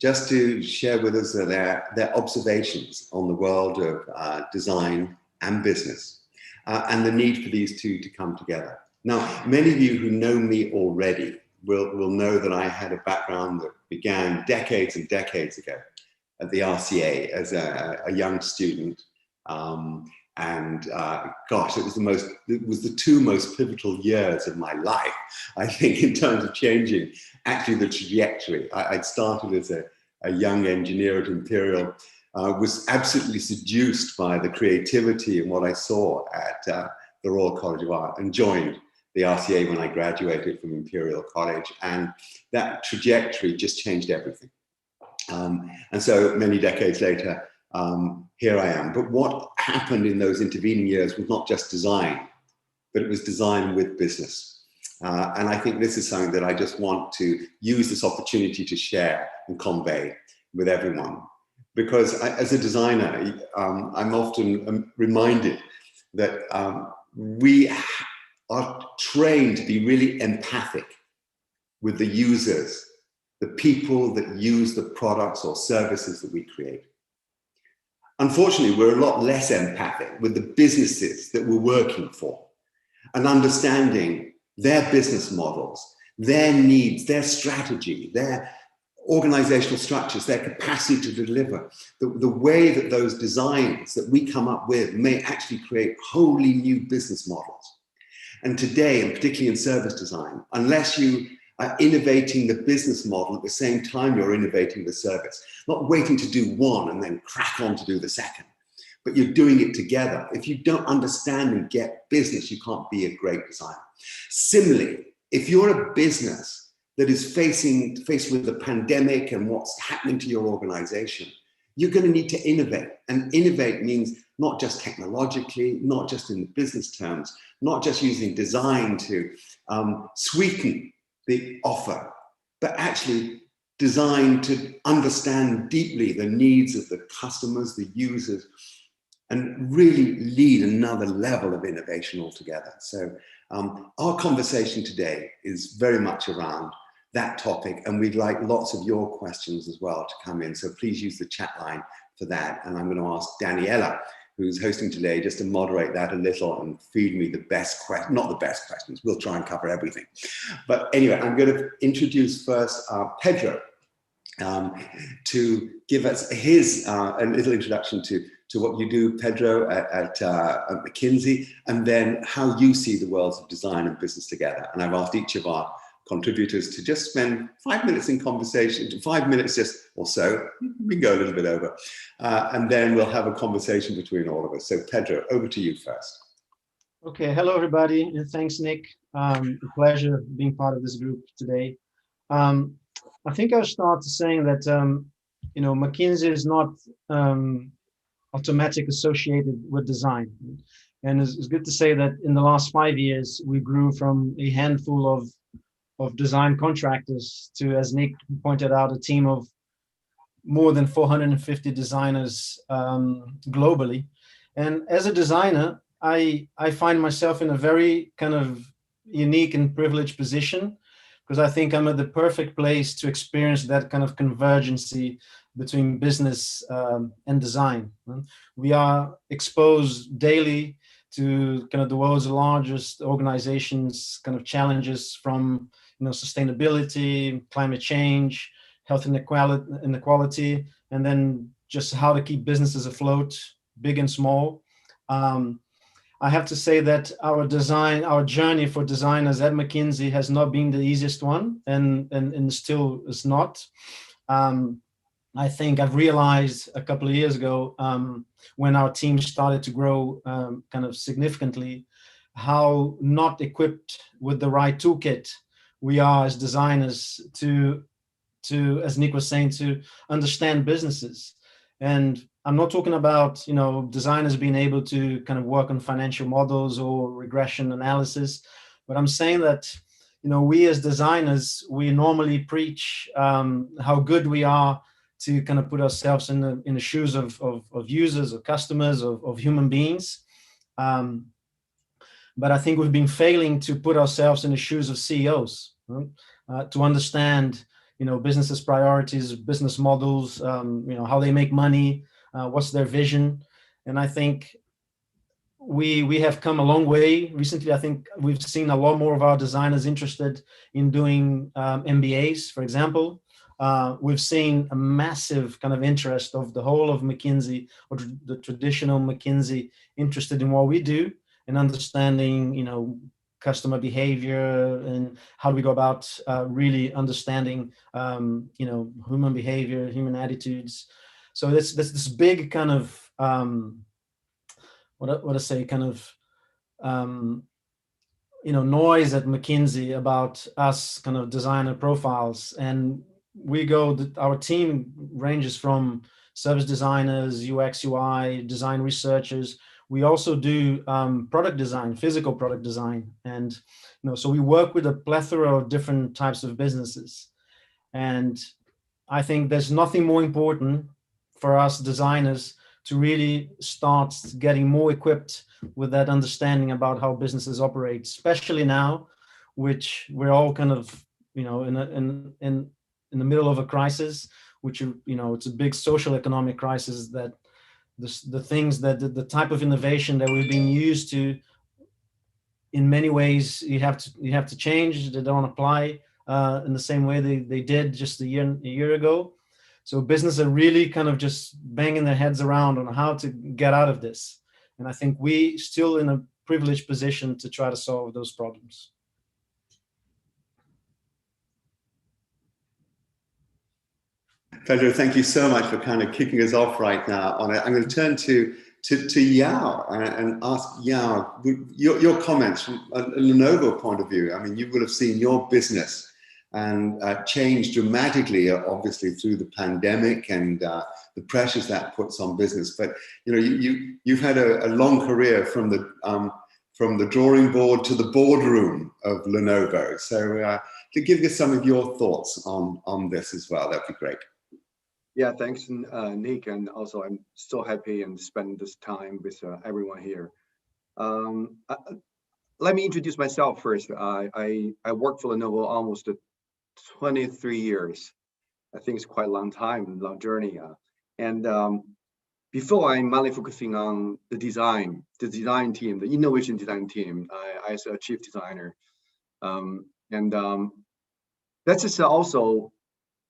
just to share with us their observations on the world of design and business, and the need for these two to come together. Now, many of you who know me already will know that I had a background that began decades and decades ago at the RCA as a young student. Gosh, it was the two most pivotal years of my life, I think, in terms of changing actually the trajectory. I'd started as a young engineer at Imperial, was absolutely seduced by the creativity and what I saw at the Royal College of Art, and joined the RCA when I graduated from Imperial College, and that trajectory just changed everything. And so many decades later, here I am. But what happened in those intervening years was not just design, but it was design with business. And I think this is something that I just want to use this opportunity to share and convey with everyone. Because as a designer, I'm often reminded that we are trained to be really empathic with the users, the people that use the products or services that we create. Unfortunately, we're a lot less empathic with the businesses that we're working for, and understanding their business models, their needs, their strategy, their organizational structures, their capacity to deliver, the way that those designs that we come up with may actually create wholly new business models. And today, and particularly in service design, unless you are innovating the business model at the same time you're innovating the service, not waiting to do one and then crack on to do the second, but you're doing it together. If you don't understand and get business, you can't be a great designer. Similarly, if you're a business that is faced with the pandemic and what's happening to your organization, you're going to need to innovate. And innovate means not just technologically, not just in business terms, not just using design to sweeten the offer, but actually design to understand deeply the needs of the customers, the users, and really lead another level of innovation altogether. So our conversation today is very much around that topic, and we'd like lots of your questions as well to come in. So please use the chat line for that. And I'm going to ask Daniela, who's hosting today, just to moderate that a little and feed me the best questions, not the best questions, we'll try and cover everything. But anyway, I'm going to introduce first Pedro to give us his a little introduction to what you do, Pedro, at McKinsey, and then how you see the worlds of design and business together. And I've asked each of our contributors to just spend 5 minutes in conversation, 5 minutes just or so, we can go a little bit over, and then we'll have a conversation between all of us. So Pedro, over to you first. Okay, hello everybody, and thanks Nick. A pleasure being part of this group today. I think I'll start saying that, McKinsey is not automatically associated with design. And it's good to say that in the last 5 years, we grew from a handful of design contractors to, as Nick pointed out, a team of more than 450 designers globally. And as a designer, I find myself in a very kind of unique and privileged position, because I think I'm at the perfect place to experience that kind of convergency between business and design. We are exposed daily to kind of the world's largest organizations, kind of challenges from sustainability, climate change, health inequality, and then just how to keep businesses afloat, big and small. I have to say that our journey for designers at McKinsey has not been the easiest one, and still is not. I think I've realized a couple of years ago, when our team started to grow kind of significantly, how not equipped with the right toolkit we are as designers to, as Nick was saying, to understand businesses. And I'm not talking about, designers being able to kind of work on financial models or regression analysis, but I'm saying that, we as designers, we normally preach how good we are to kind of put ourselves in the shoes of users, of customers, of human beings. But I think we've been failing to put ourselves in the shoes of CEOs, to understand, businesses' priorities, business models, how they make money, what's their vision. And I think we have come a long way recently. I think we've seen a lot more of our designers interested in doing MBAs, for example. We've seen a massive kind of interest of the whole of McKinsey, or the traditional McKinsey, interested in what we do and understanding, customer behavior and how do we go about really understanding, human behavior, human attitudes. So that's this big kind of what I say, kind of noise at McKinsey about us kind of designer profiles. And our team ranges from service designers, UX, UI, design researchers. We also do product design, physical product design. And, so we work with a plethora of different types of businesses. And I think there's nothing more important for us designers to really start getting more equipped with that understanding about how businesses operate, especially now, which we're all kind of, in the middle of a crisis, which, it's a big social economic crisis, that the things that the type of innovation that we've been used to, in many ways, you have to change. They don't apply in the same way they did just a year ago. So businesses are really kind of just banging their heads around on how to get out of this. And I think we still in a privileged position to try to solve those problems. Pedro, thank you so much for kind of kicking us off right now on it. I'm going to turn to Yao and ask Yao your comments from a Lenovo point of view. I mean, you will have seen your business and changed dramatically, obviously, through the pandemic and the pressures that puts on business. But you've had a long career from the drawing board to the boardroom of Lenovo. So to give us some of your thoughts on this as well, that'd be great. Yeah, thanks, Nick, and also I'm so happy and spend this time with everyone here. Let me introduce myself first. I worked for Lenovo almost 23 years. I think it's quite a long time, long journey. And before, I'm mainly focusing on the design team, the innovation design team. I as a chief designer. That is also,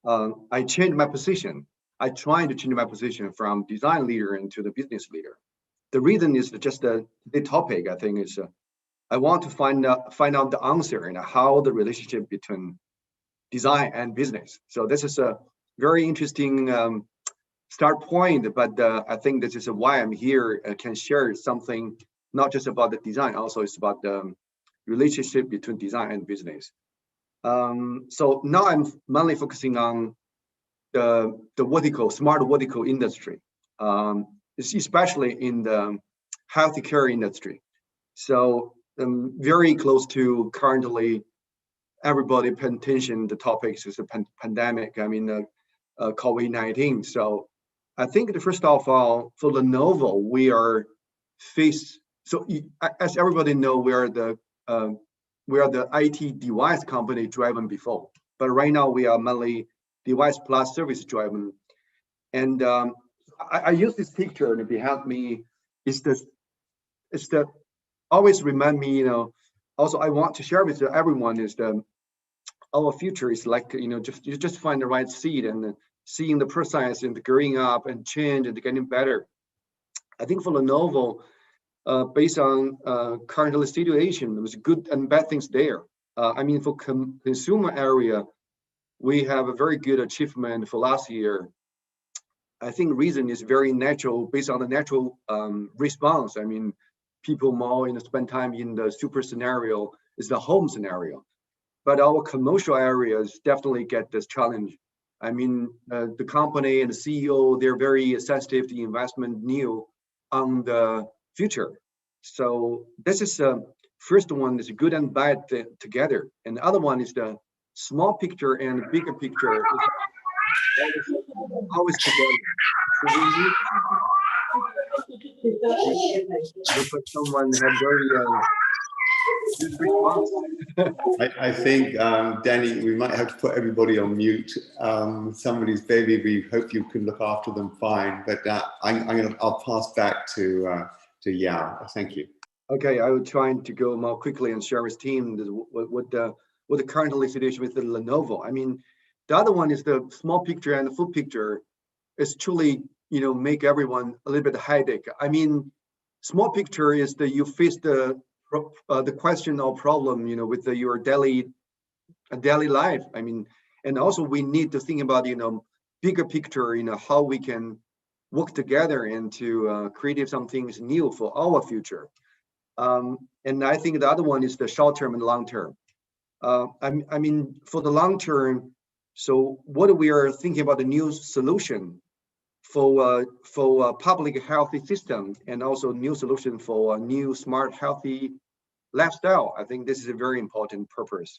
I changed my position. I tried to change my position from design leader into the business leader. The reason is just the topic, I think, is I want to find out the answer and how the relationship between design and business. So this is a very interesting start point, but I think this is why I'm here. I can share something, not just about the design, also it's about the relationship between design and business. So now I'm mainly focusing on the smart vertical industry, especially in the healthcare industry. So I'm very close to currently everybody paying attention. The topics is a pandemic. I mean, COVID-19. So I think first of all, for Lenovo, we are faced. So as everybody know, we are the IT device company driven before, but right now we are mainly device plus service driven. And I use this picture to behind me. It's the always remind me, also I want to share with everyone is our future is like, just find the right seed and seeing the process and growing up and change and getting better. I think for Lenovo, based on current situation, there was good and bad things there. I mean, for consumer area, we have a very good achievement for last year. I think reason is very natural, based on the natural response. I mean, people more spend time in the super scenario, is the home scenario. But our commercial areas definitely get this challenge. I mean, the company and the CEO, they're very sensitive to investment new on the future. So this is first one is good and bad together. And the other one is the small picture and bigger picture is always together. So we need someone had very Good response. I think, Danny, we might have to put everybody on mute. Somebody's baby, we hope you can look after them fine, but I'll pass back to Yao. Thank you. Okay, I will try to go more quickly and share with team what the current situation with the Lenovo. I mean, the other one is the small picture and the full picture is truly, make everyone a little bit headache. I mean, small picture is that you face the question or problem, with your daily life. I mean, and also we need to think about, bigger picture, how we can work together and to create some things new for our future. And I think the other one is the short term and long term. I mean, for the long term, so what we are thinking about the new solution for public healthy system and also new solution for a new smart healthy lifestyle. I think this is a very important purpose.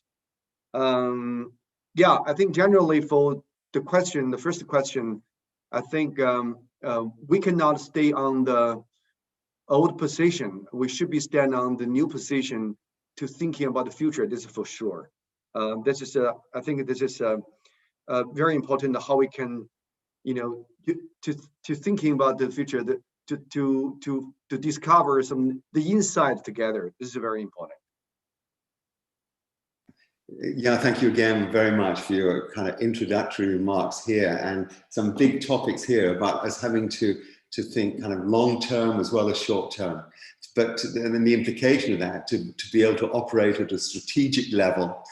Yeah, I think generally for the first question, I think we cannot stay on the old position. We should be standing on the new position to thinking about the future. This is for sure. I think this is very important how we can, to thinking about the future, to discover the insights together. This is very important. Yeah, thank you again very much for your kind of introductory remarks here, and some big topics here about us having to think kind of long term as well as short term. But then the implication of that, to be able to operate at a strategic level,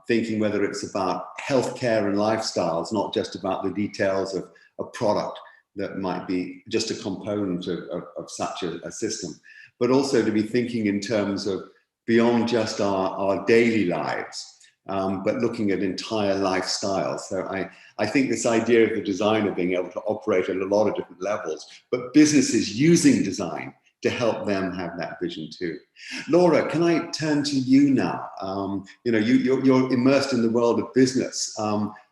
thinking whether it's about healthcare and lifestyles, not just about the details of a product that might be just a component of such a system, but also to be thinking in terms of beyond just our daily lives, but looking at entire lifestyles. So I think this idea of the designer being able to operate at a lot of different levels, but businesses using design to help them have that vision too. Laura, can I turn to you now? You're immersed in the world of business.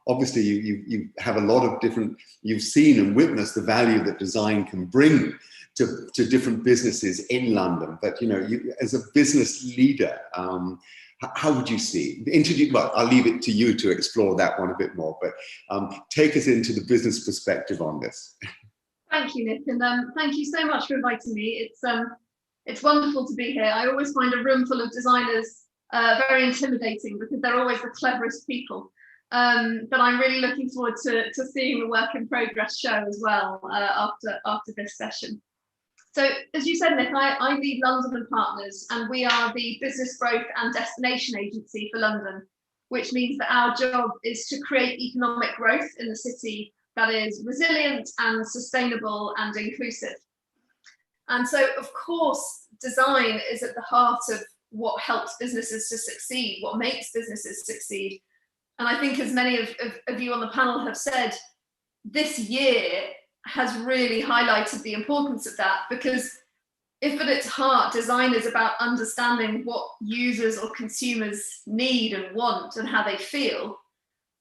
Obviously, you have a lot of different, you've seen and witnessed the value that design can bring to different businesses in London. But you, as a business leader, how would you see? Well, I'll leave it to you to explore that one a bit more, but take us into the business perspective on this. Thank you, Nick, and thank you so much for inviting me. It's wonderful to be here. I always find a room full of designers very intimidating because they're always the cleverest people. But I'm really looking forward to seeing the work in progress show as well after this session. So, as you said, Nick, I lead London and Partners, and we are the business growth and destination agency for London, which means that our job is to create economic growth in the city that is resilient and sustainable and inclusive. And so, of course, design is at the heart of what helps businesses to succeed, what makes businesses succeed. And I think, as many of you on the panel have said, this year has really highlighted the importance of that, because if at its heart design is about understanding what users or consumers need and want and how they feel,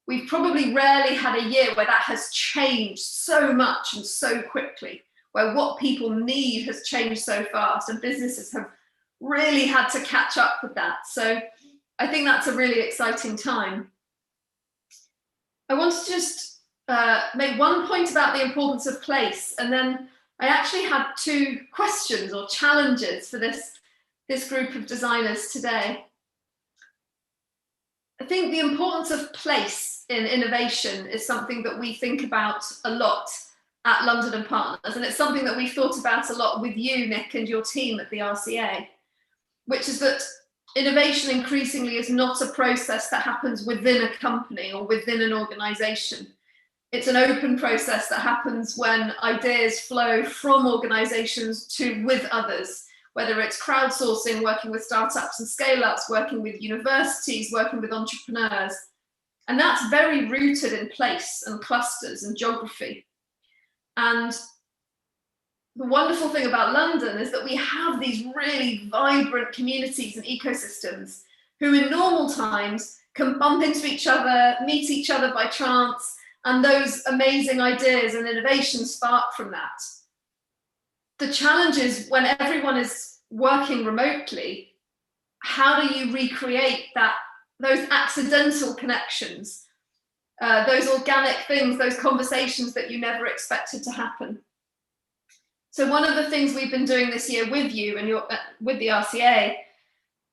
we've probably rarely had a year where that has changed so much and so quickly, where what people need has changed so fast and businesses have really had to catch up with that. So I think that's a really exciting time. I want to just make one point about the importance of place, and then I actually had two questions or challenges for this group of designers today. I think the importance of place in innovation is something that we think about a lot at London and Partners, and it's something that we've thought about a lot with you, Nick, and your team at the RCA, which is that innovation increasingly is not a process that happens within a company or within an organization. It's an open process that happens when ideas flow from organizations to with others, whether it's crowdsourcing, working with startups and scale-ups, working with universities, working with entrepreneurs. And that's very rooted in place and clusters and geography. And the wonderful thing about London is that we have these really vibrant communities and ecosystems who in normal times can bump into each other, meet each other by chance, and those amazing ideas and innovations spark from that. The challenge is when everyone is working remotely, how do you recreate those accidental connections, those organic things, those conversations that you never expected to happen? So one of the things we've been doing this year with you and with the RCA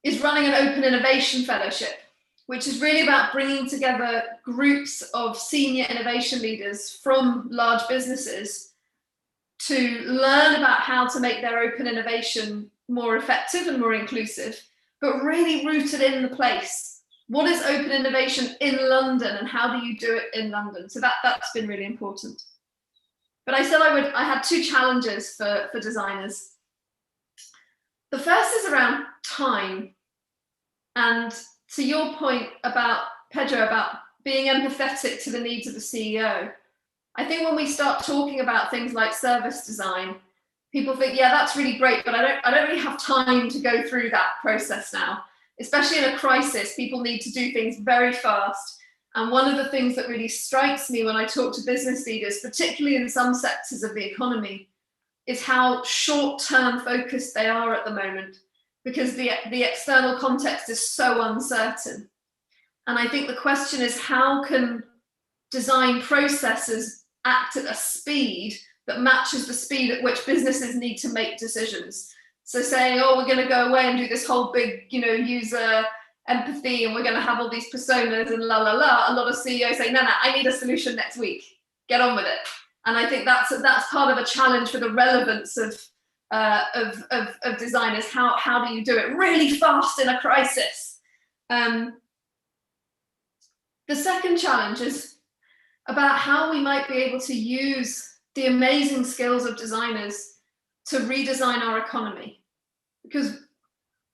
is running an open innovation fellowship, which is really about bringing together groups of senior innovation leaders from large businesses to learn about how to make their open innovation more effective and more inclusive, but really rooted in the place. What is open innovation in London, and how do you do it in London? So that's been really important. But I said I had two challenges for designers. The first is around time. And to your point about, Pedro, about being empathetic to the needs of the CEO, I think when we start talking about things like service design, people think, yeah, that's really great, but I don't really have time to go through that process now. Especially in a crisis, people need to do things very fast. And one of the things that really strikes me when I talk to business leaders, particularly in some sectors of the economy, is how short-term focused they are at the moment, because the external context is so uncertain. And I think the question is, how can design processes act at a speed that matches the speed at which businesses need to make decisions? So saying, oh, we're going to go away and do this whole big, user empathy, and we're going to have all these personas and la la la. A lot of CEOs say, no, I need a solution next week. Get on with it. And I think that's part of a challenge for the relevance of designers. How do you do it really fast in a crisis? The second challenge is about how we might be able to use the amazing skills of designers to redesign our economy. Because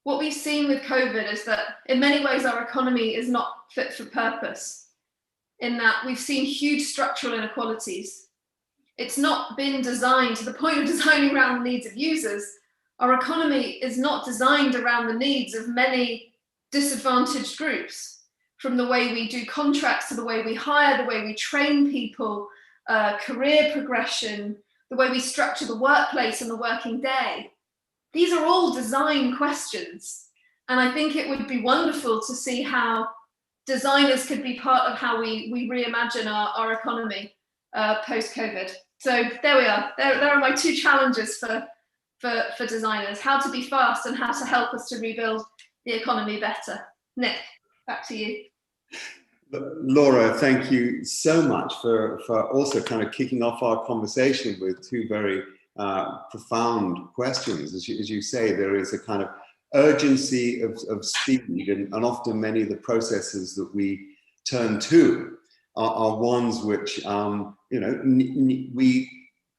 what we've seen with COVID is that in many ways our economy is not fit for purpose, in that we've seen huge structural inequalities. It's not been designed to the point of designing around the needs of users. Our economy is not designed around the needs of many disadvantaged groups, from the way we do contracts to the way we hire, the way we train people, career progression, the way we structure the workplace and the working day. These are all design questions. And I think it would be wonderful to see how designers could be part of how we reimagine our economy post-COVID. So there we are. There are my two challenges for designers: how to be fast and how to help us to rebuild the economy better. Nick, back to you. Laura, thank you so much for also kind of kicking off our conversation with two very profound questions. As you say, there is a kind of urgency of speed, and often many of the processes that we turn to are ones which, we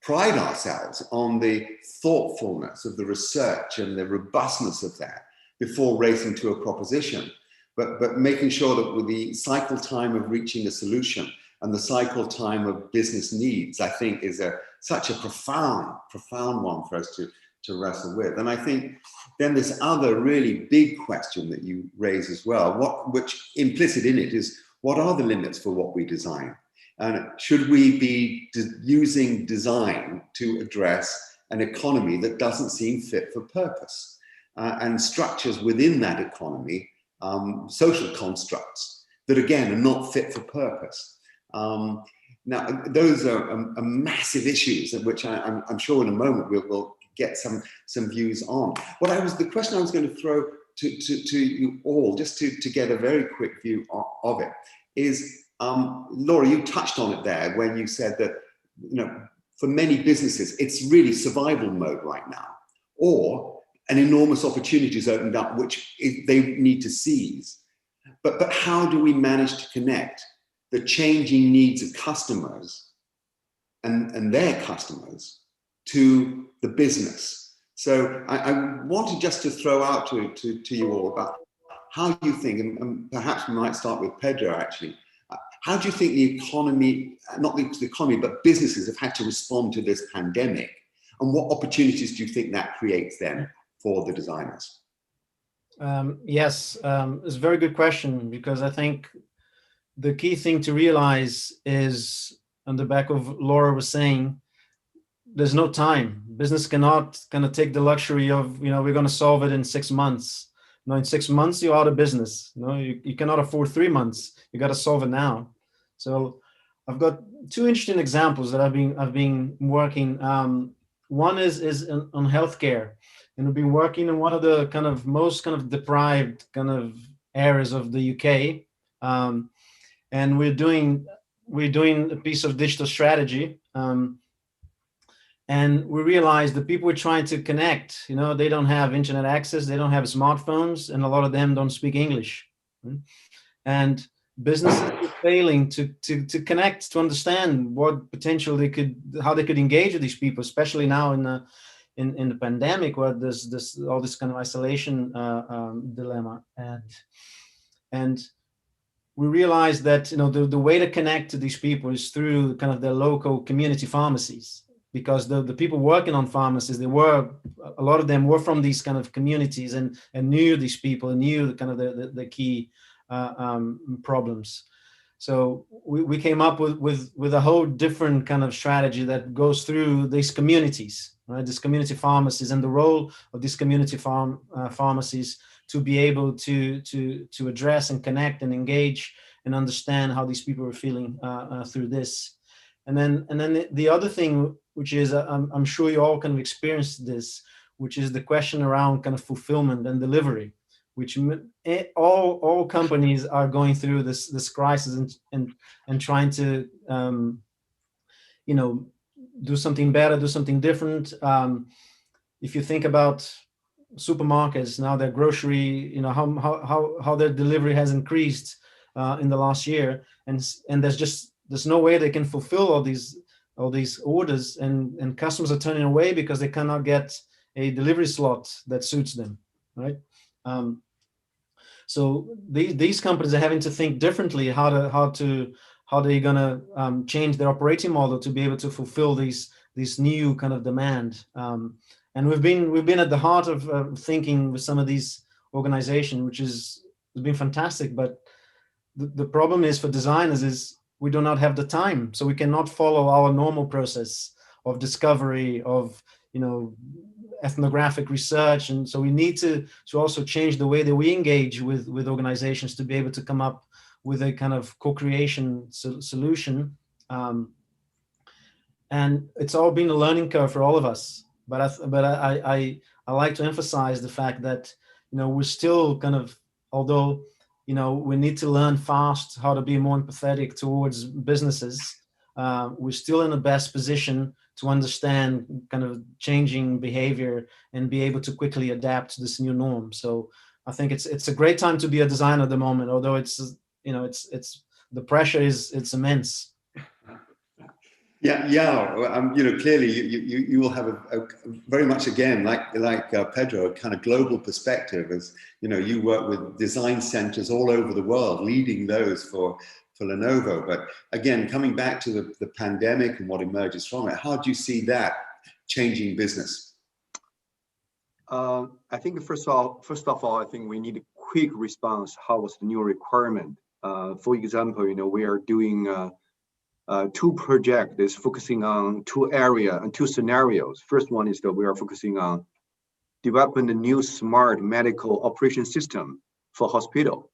pride ourselves on the thoughtfulness of the research and the robustness of that before racing to a proposition. But making sure that with the cycle time of reaching a solution and the cycle time of business needs, I think is such a profound one for us to wrestle with. And I think then this other really big question that you raise as well, which implicit in it is, what are the limits for what we design? And should we be using design to address an economy that doesn't seem fit for purpose? And structures within that economy, social constructs that again are not fit for purpose. Now, those are massive issues, of which I'm sure in a moment we'll get some views on. The question I was going to throw to you all, just to get a very quick view of it, is Laura, you touched on it there when you said that for many businesses it's really survival mode right now, or an enormous opportunity has opened up which they need to seize. But how do we manage to connect the changing needs of customers and their customers to the business? So I wanted just to throw out to you all about how you think, and perhaps we might start with Pedro actually, how do you think the economy, not the economy, but businesses have had to respond to this pandemic? And what opportunities do you think that creates then for the designers? Yes, it's a very good question, because I think the key thing to realize is, on the back of Laura was saying, there's no time. Business cannot kind of take the luxury of, we're going to solve it in 6 months. in 6 months you're out of business. You cannot afford 3 months. You got to solve it now. So I've got two interesting examples that I've been working. One is on healthcare, and we've been working in one of the kind of most kind of deprived kind of areas of the UK, and we're doing a piece of digital strategy, and we realized the people we're trying to connect, they don't have internet access, they don't have smartphones, and a lot of them don't speak English, and businesses are failing to connect, to understand what potential how they could engage with these people, especially now in the pandemic, where there's all this kind of isolation dilemma, and we realized that the way to connect to these people is through kind of their local community pharmacies, because the people working on pharmacies, a lot of them were from these kind of communities and knew these people and knew the kind of the key problems. So we came up with a whole different kind of strategy that goes through these communities, right? These community pharmacies, and the role of these community pharmacies to be able to address and connect and engage and understand how these people are feeling through this. And then the other thing, which is I'm sure you all kind of experienced this, which is the question around kind of fulfillment and delivery, which all companies are going through this crisis and trying to do something better, do something different. If you think about supermarkets now, their grocery, how their delivery has increased in the last year, and there's no way they can fulfill all these orders, and customers are turning away because they cannot get a delivery slot that suits them, right? So these companies are having to think differently how they're gonna change their operating model to be able to fulfill this new kind of demand. And we've been at the heart of thinking with some of these organizations, which has been fantastic. But the problem is for designers is we do not have the time, so we cannot follow our normal process of discovery, of ethnographic research, and so we need to also change the way that we engage with organizations to be able to come up with a kind of co-creation solution. And it's all been a learning curve for all of us. But I like to emphasize the fact that we're still kind of, although we need to learn fast how to be more empathetic towards businesses, we're still in the best position to understand kind of changing behavior and be able to quickly adapt to this new norm. So I think it's a great time to be a designer at the moment, although it's the pressure it's immense. Yeah. Clearly you will have a very much, again, like Pedro, a kind of global perspective, as you work with design centers all over the world, leading those for Lenovo. But again, coming back to the pandemic and what emerges from it, how do you see that changing business? I think first of all, I think we need a quick response. How was the new requirement? For example, we are doing two projects that's focusing on two areas and two scenarios. First one is that we are focusing on developing the new smart medical operation system for hospital.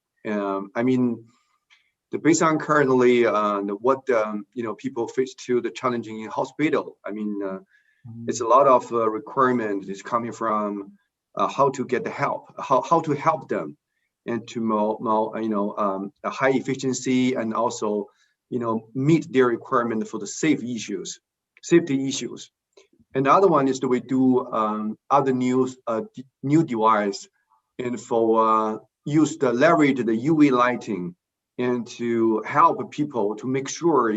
Based on currently what people face to the challenging in hospital. It's a lot of requirement is coming from how to get the help, how to help them, and to a high efficiency, and also meet their requirement for the safety issues. And the other one is that we do other new device, and for leverage the UV lighting, and to help people to make sure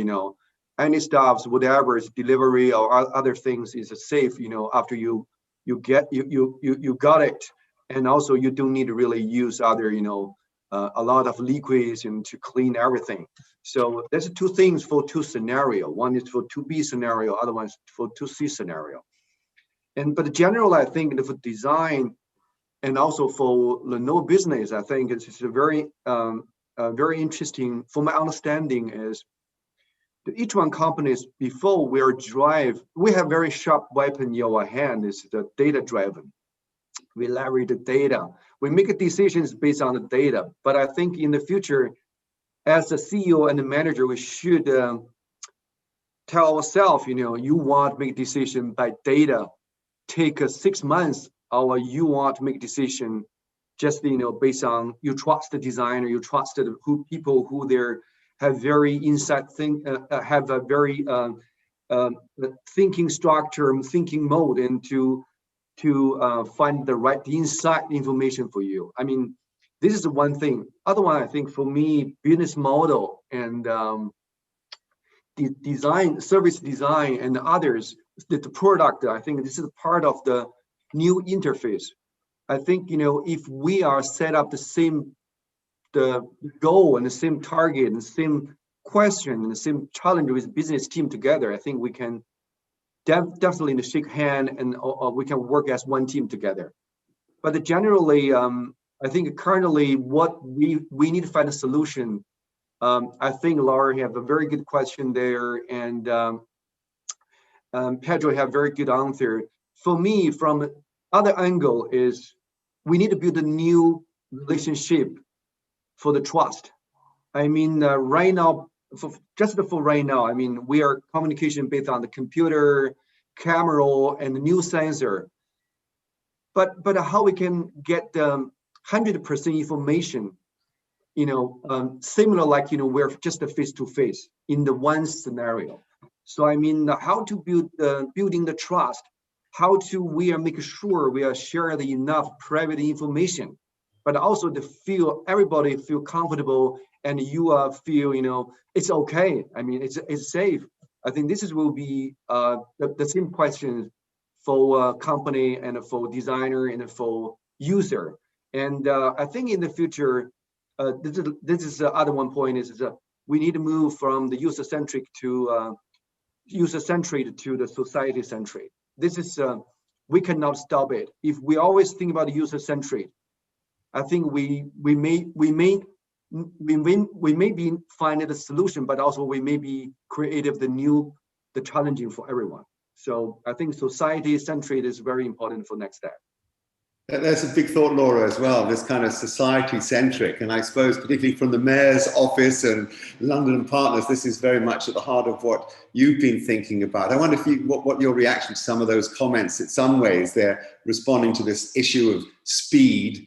any stuff, whatever is delivery or other things is safe after you got it, and also you don't need to really use other a lot of liquids and to clean everything. So there's two things for two scenario. One is for 2B scenario, other one is for 2C scenario. But generally, I think for design and also for Lenovo business, I think it's a very interesting. For my understanding is that each one companies before we have very sharp weapon in our hand is the data driven. We leverage the data. We make decisions based on the data. But I think in the future, as a CEO and a manager, we should tell ourselves, you want to make a decision by data, take 6 months, or you want to make a decision just based on you trust the designer, you trust the people who have very have a very thinking structure, thinking mode, and to find the right inside information for you. I mean, this is one thing. Other one, I think for me, business model and the design, service design, and others, the product. I think this is part of the new interface. I think if we are set up the goal and the same target and the same question and the same challenge with business team together, I think we can definitely shake hand and we can work as one team together. But generally, I think currently what we need to find a solution. I think Laura have a very good question there, and Pedro have very good answer. For me, from other angle is we need to build a new relationship for the trust. I mean, right now, for right now, I mean, we are communication based on the computer, camera, and the new sensor. But how we can get 100% information, similar like we're just a face-to-face in the one scenario. So I mean, how to building the trust, how to we are making sure we are sharing enough private information, but also to feel everybody feel comfortable and you feel it's okay. I mean, it's safe. I think this will be the same question for company and for designer and for user. And I think in the future, this is the other one point is we need to move from the user-centric to the society-centric. This is we cannot stop it. If we always think about user-centric, I think we may be finding a solution, but also we may be creative, the challenging for everyone. So I think society-centric is very important for next step. There's a big thought, Laura, as well, this kind of society-centric. And I suppose particularly from the Mayor's office and London and Partners, this is very much at the heart of what you've been thinking about. I wonder what your reaction to some of those comments. In some ways, they're responding to this issue of speed,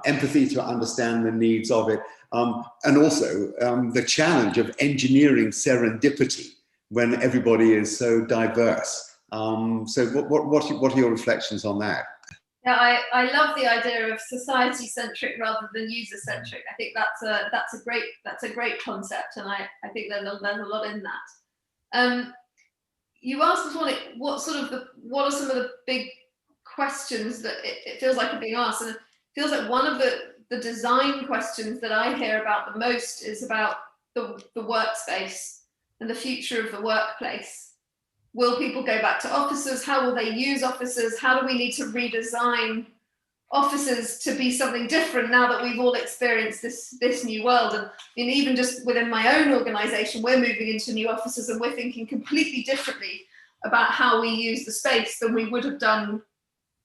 empathy to understand the needs of it, and also the challenge of engineering serendipity when everybody is so diverse. So what are your reflections on that? Yeah, I love the idea of society-centric rather than user-centric. I think that's a great concept, and I think there's a lot in that. You asked us what are some of the big questions that it feels like are being asked, and it feels like one of the design questions that I hear about the most is about the workspace and the future of the workplace. Will people go back to offices? How will they use offices? How do we need to redesign offices to be something different now that we've all experienced this new world? And even just within my own organization, we're moving into new offices and we're thinking completely differently about how we use the space than we would have done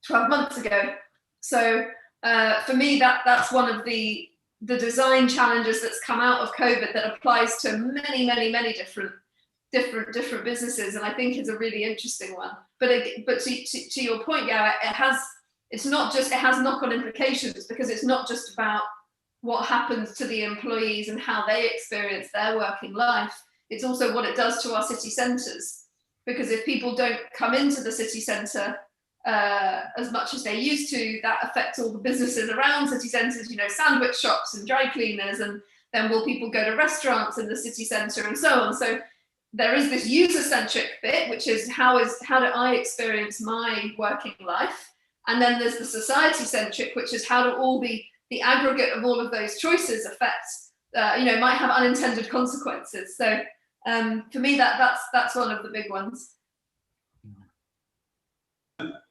12 months ago. So for me, that's one of the design challenges that's come out of COVID that applies to many, many, many different businesses, and I think it's a really interesting one. But to your point, yeah, it has knock-on implications, because it's not just about what happens to the employees and how they experience their working life. It's also what it does to our city centres, because if people don't come into the city centre as much as they used to, that affects all the businesses around city centres, sandwich shops and dry cleaners, and then will people go to restaurants in the city centre and so on. So there is this user-centric bit, which is how do I experience my working life? And then there's the society-centric, which is how do all the aggregate of all of those choices affect, might have unintended consequences. So for me, that's one of the big ones.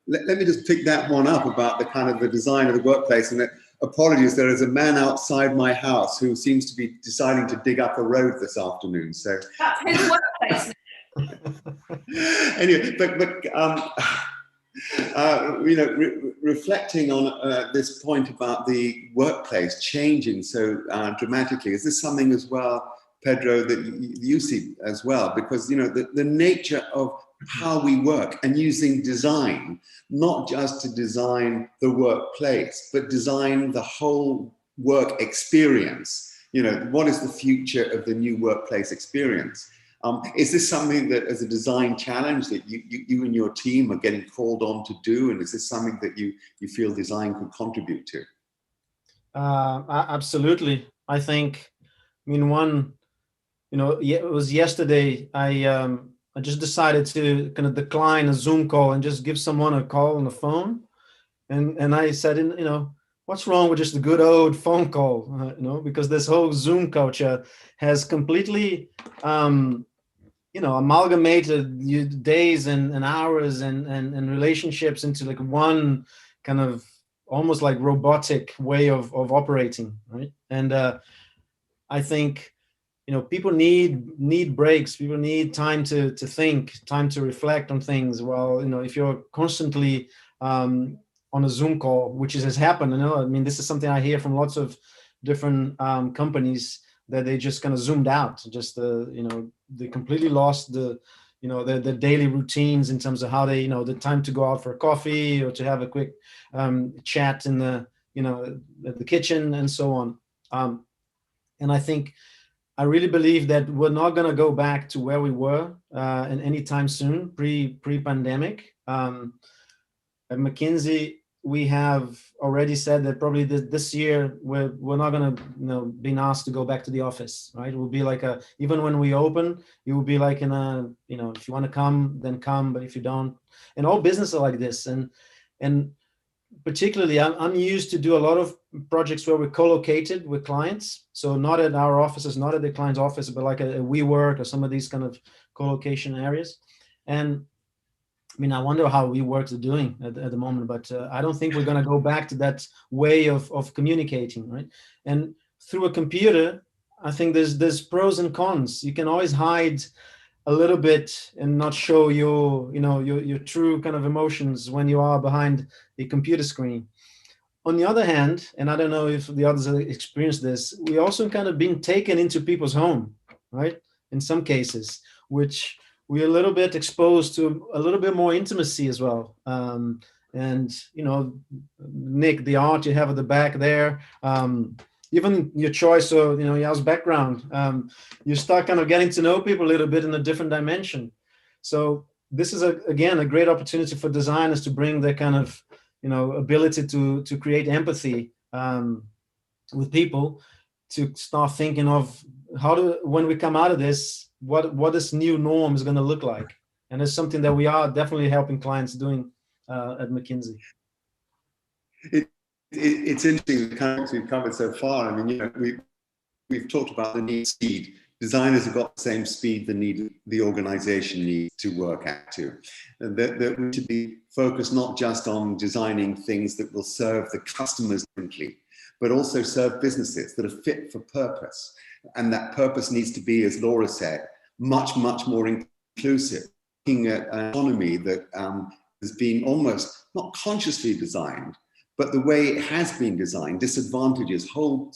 Let me just pick that one up about the kind of the design of the workplace. And apologies, there is a man outside my house who seems to be deciding to dig up a road this afternoon. So that's his workplace. Anyway, reflecting on this point about the workplace changing so dramatically, is this something as well, Pedro, that you see as well? Because, you know, the nature of how we work and using design, not just to design the workplace, but design the whole work experience. You know, what is the future of the new workplace experience? Is this something that, as a design challenge, that you and your team are getting called on to do? And is this something that you feel design could contribute to? Absolutely. I think, I mean, it was yesterday, I just decided to kind of decline a Zoom call and just give someone a call on the phone. And I said, what's wrong with just a good old phone call? Because this whole Zoom culture has completely, amalgamated days and hours and relationships into like one kind of almost like robotic way of operating, right? And I think, people need breaks. People need time to think, time to reflect on things. Well, if you're constantly on a Zoom call, which has happened, I mean, this is something I hear from lots of different companies, that they just kind of zoomed out, just they completely lost the daily routines in terms of how they, the time to go out for a coffee or to have a quick chat in the at the kitchen and so on. And I think, I really believe that we're not going to go back to where we were in any time soon, pre-pandemic. At McKinsey, we have already said that probably this year we're not going to being asked to go back to the office, right? It will be like even when we open, it will be like in a, if you want to come, then come, but if you don't, and all businesses are like this. And particularly, I'm used to do a lot of projects where we're co-located with clients. So not at our offices, not at the client's office, but like a WeWork or some of these kind of co-location areas. And I mean, I wonder how WeWorks are doing at the moment, but I don't think we're going to go back to that way of communicating, right? And through a computer, I think there's pros and cons. You can always hide a little bit and not show your true kind of emotions when you are behind a computer screen. On the other hand, and I don't know if the others have experienced this, we also kind of been taken into people's home, right? In some cases, which we're a little bit exposed to a little bit more intimacy as well. And, Nick, the art you have at the back there, even your choice of, Yao's background, you start kind of getting to know people a little bit in a different dimension. So this is, again, a great opportunity for designers to bring their kind of, ability to create empathy with people, to start thinking of when we come out of this, what this new norm is going to look like. And it's something that we are definitely helping clients doing at McKinsey. It's interesting the kind of we've covered so far. I mean, we've talked about the need speed. Designers have got the same speed the organization needs to work at too. And that we should be focused not just on designing things that will serve the customers differently, but also serve businesses that are fit for purpose. And that purpose needs to be, as Laura said, much, much more inclusive, looking at an economy that has been almost not consciously designed, but the way it has been designed disadvantages whole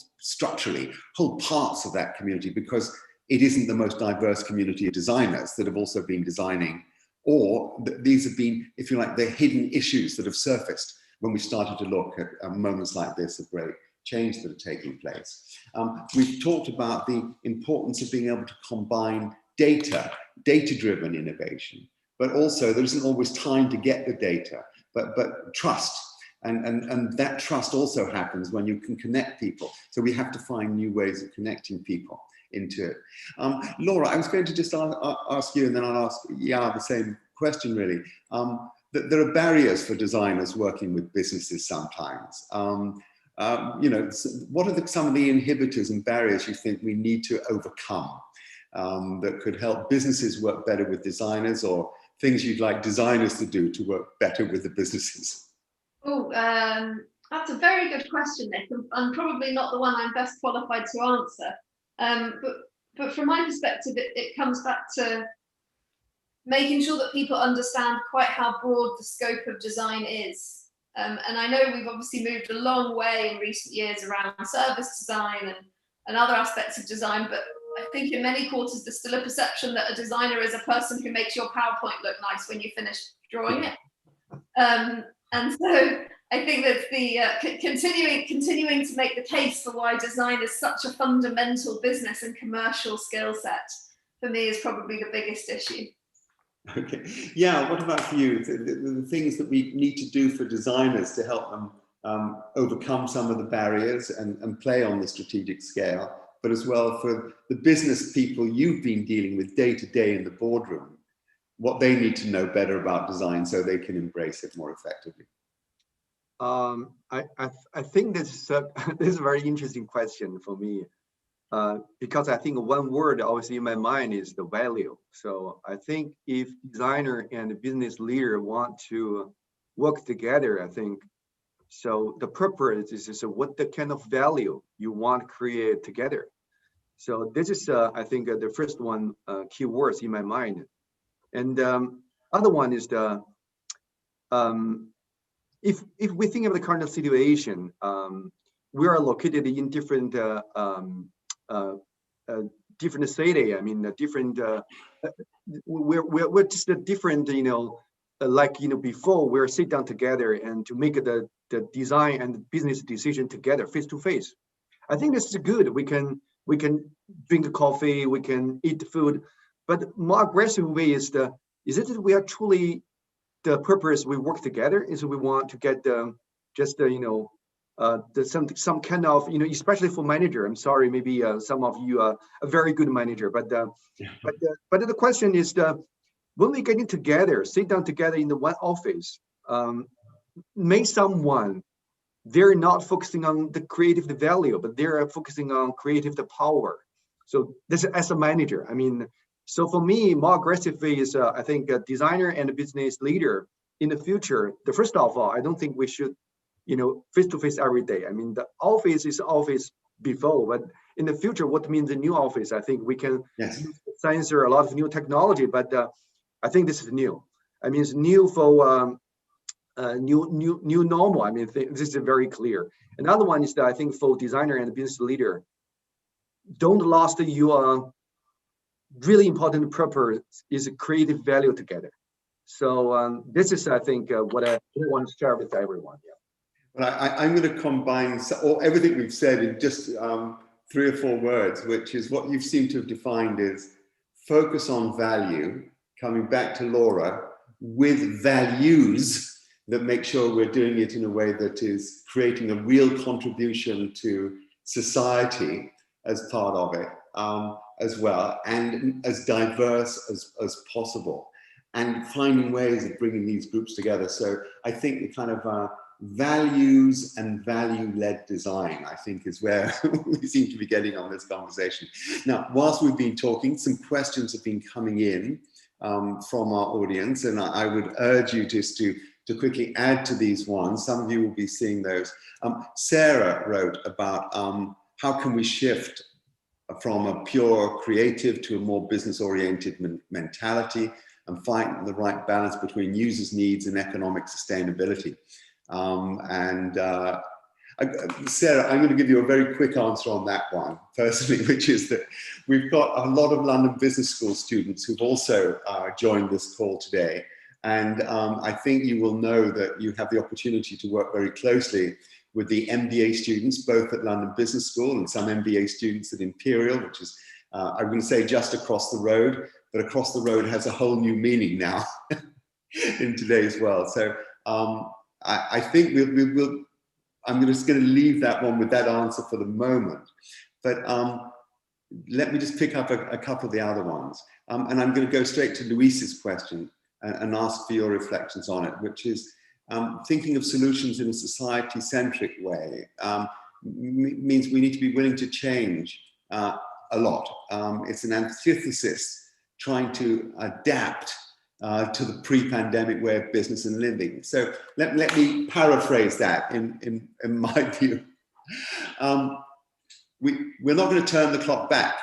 parts of that community, because it isn't the most diverse community of designers that have also been designing, or these have been, if you like, the hidden issues that have surfaced when we started to look at moments like this of great change that are taking place. We've talked about the importance of being able to combine data-driven innovation, but also there isn't always time to get the data, but trust. And that trust also happens when you can connect people. So we have to find new ways of connecting people into it. Laura, I was going to just ask you, and then I'll ask Yao the same question really. There are barriers for designers working with businesses sometimes. What are some of the inhibitors and barriers you think we need to overcome that could help businesses work better with designers, or things you'd like designers to do to work better with the businesses? Oh, that's a very good question, Nick, and probably not the one I'm best qualified to answer. But from my perspective, it comes back to making sure that people understand quite how broad the scope of design is. And I know we've obviously moved a long way in recent years around service design and other aspects of design, but I think in many quarters there's still a perception that a designer is a person who makes your PowerPoint look nice when you finish drawing it. And so I think that the continuing to make the case for why design is such a fundamental business and commercial skill set for me is probably the biggest issue. Okay, yeah, what about for you? The things that we need to do for designers to help them overcome some of the barriers and play on the strategic scale, but as well for the business people you've been dealing with day to day in the boardroom, what they need to know better about design so they can embrace it more effectively. I think this is a very interesting question for me, because I think one word obviously in my mind is the value. So I think if designer and business leader want to work together, I think, so the purpose is what the kind of value you want to create together. So this is, I think, the first one key words in my mind. And other one is the, if we think of the current situation, we are located in different different city. I mean, different. We're just a different, like before we're sit down together and to make the design and business decision together face to face. I think this is good. We can drink coffee, we can eat food, but more aggressive way is that we are truly the purpose we work together is we want to get some kind of especially for manager. I'm sorry, maybe some of you are a very good manager, but the question is when we getting together, sit down together in the one office, may someone they're not focusing on the creative value, but they're focusing on creative power. So this as a manager, I mean. So for me, more aggressive way is, I think, a designer and a business leader in the future. The first of all, I don't think we should, face to face every day. I mean, the office is office before, but in the future, what means the new office? I think we can use science or a lot of new technology, but I think this is new. I mean, it's new for new normal. I mean, this is very clear. Another one is that I think for designer and business leader, don't lose your really important purpose is a creative value together. So this is, I think, what I want to share with everyone. Yeah. Well, I'm going to combine everything we've said in just 3 or 4 words, which is what you seem to have defined is focus on value, coming back to Laura, with values that make sure we're doing it in a way that is creating a real contribution to society as part of it. As well, and as diverse as possible, and finding ways of bringing these groups together. So I think the kind of values and value-led design, I think, is where we seem to be getting on this conversation. Now, whilst we've been talking, some questions have been coming in from our audience, and I would urge you just to quickly add to these ones. Some of you will be seeing those. Sarah wrote about how can we shift from a pure creative to a more business-oriented mentality and find the right balance between users' needs and economic sustainability. Sarah, I'm going to give you a very quick answer on that one, personally, which is that we've got a lot of London Business School students who've also joined this call today. And I think you will know that you have the opportunity to work very closely with the MBA students, both at London Business School and some MBA students at Imperial, which is, I'm going to say just across the road, but across the road has a whole new meaning now in today's world. So I think I'm just going to leave that one with that answer for the moment. But let me just pick up a couple of the other ones. And I'm going to go straight to Luis's question and ask for your reflections on it, which is, thinking of solutions in a society-centric way means we need to be willing to change a lot. It's an antithesis trying to adapt to the pre-pandemic way of business and living. So let me paraphrase that in my view. We're not going to turn the clock back.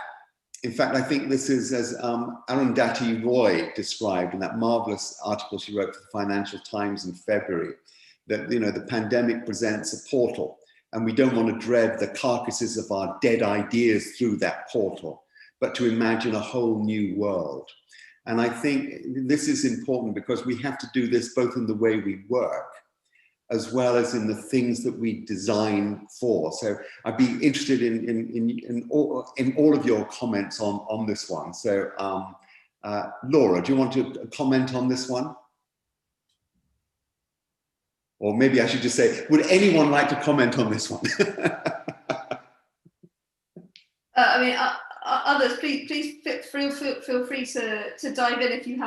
In fact, I think this is, as Arundhati Roy described in that marvelous article she wrote for the Financial Times in February, that, you know, the pandemic presents a portal, and we don't want to dread the carcasses of our dead ideas through that portal, but to imagine a whole new world. And I think this is important because we have to do this both in the way we work, as well as in the things that we design for. So I'd be interested in all of your comments on this one. So Laura, do you want to comment on this one? Or maybe I should just say, would anyone like to comment on this one? I mean, others, please feel free to dive in if you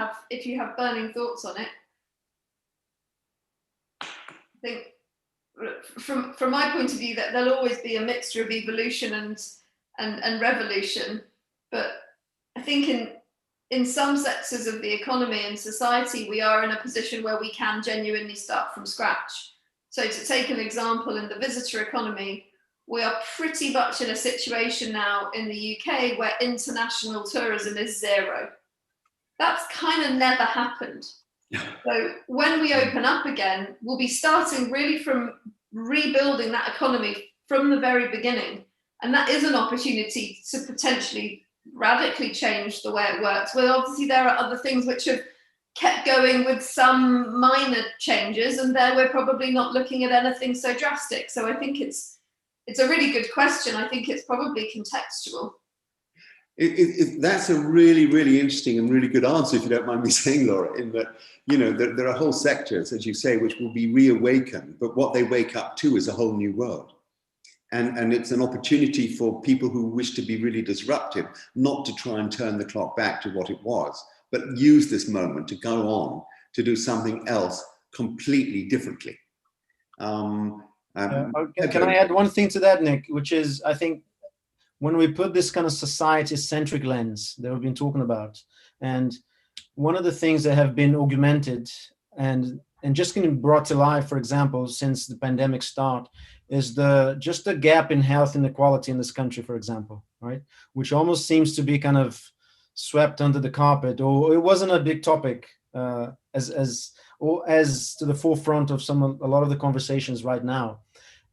have burning thoughts on it. I think from my point of view that there'll always be a mixture of evolution and revolution, but I think in some sectors of the economy and society we are in a position where we can genuinely start from scratch. So to take an example, in the visitor economy, we are pretty much in a situation now in the UK where international tourism is zero. That's kind of never happened. So when we open up again, we'll be starting really from rebuilding that economy from the very beginning. And that is an opportunity to potentially radically change the way it works. Well, obviously there are other things which have kept going with some minor changes, and there we're probably not looking at anything so drastic. So I think it's a really good question. I think it's probably contextual. That's a really, really interesting and really good answer, if you don't mind me saying, Laura, in that, you know, there are whole sectors, as you say, which will be reawakened, but what they wake up to is a whole new world. And it's an opportunity for people who wish to be really disruptive, not to try and turn the clock back to what it was, but use this moment to go on to do something else completely differently. Can I add one thing to that, Nick, which is, I think, when we put this kind of society-centric lens that we've been talking about, and one of the things that have been augmented and just getting brought to life, for example, since the pandemic start, is just the gap in health inequality in this country, for example, right? Which almost seems to be kind of swept under the carpet, or it wasn't a big topic as to the forefront of a lot of the conversations right now.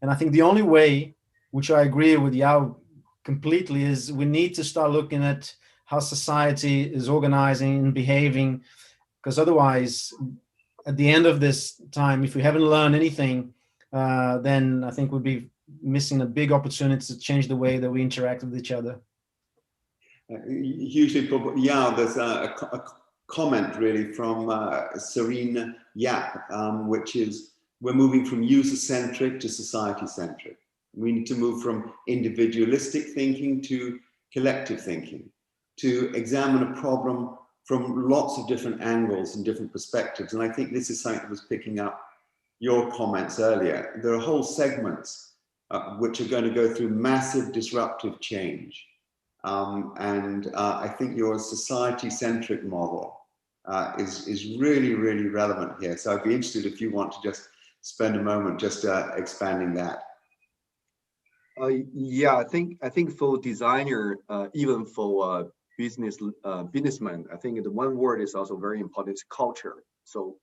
And I think the only way, which I agree with Yao completely, is we need to start looking at how society is organizing and behaving, because otherwise, at the end of this time, if we haven't learned anything, then I think we'll be missing a big opportunity to change the way that we interact with each other. Hugely, yeah, there's a comment really from Serena Yap, which is, we're moving from user-centric to society-centric. We need to move from individualistic thinking to collective thinking, to examine a problem from lots of different angles and different perspectives. And I think this is something that was picking up your comments earlier. There are whole segments which are going to go through massive disruptive change. I think your society-centric model is really, really relevant here. So I'd be interested if you want to just spend a moment just expanding that. Yeah, I think for designer, even for businessmen, I think the one word is also very important. It's culture. So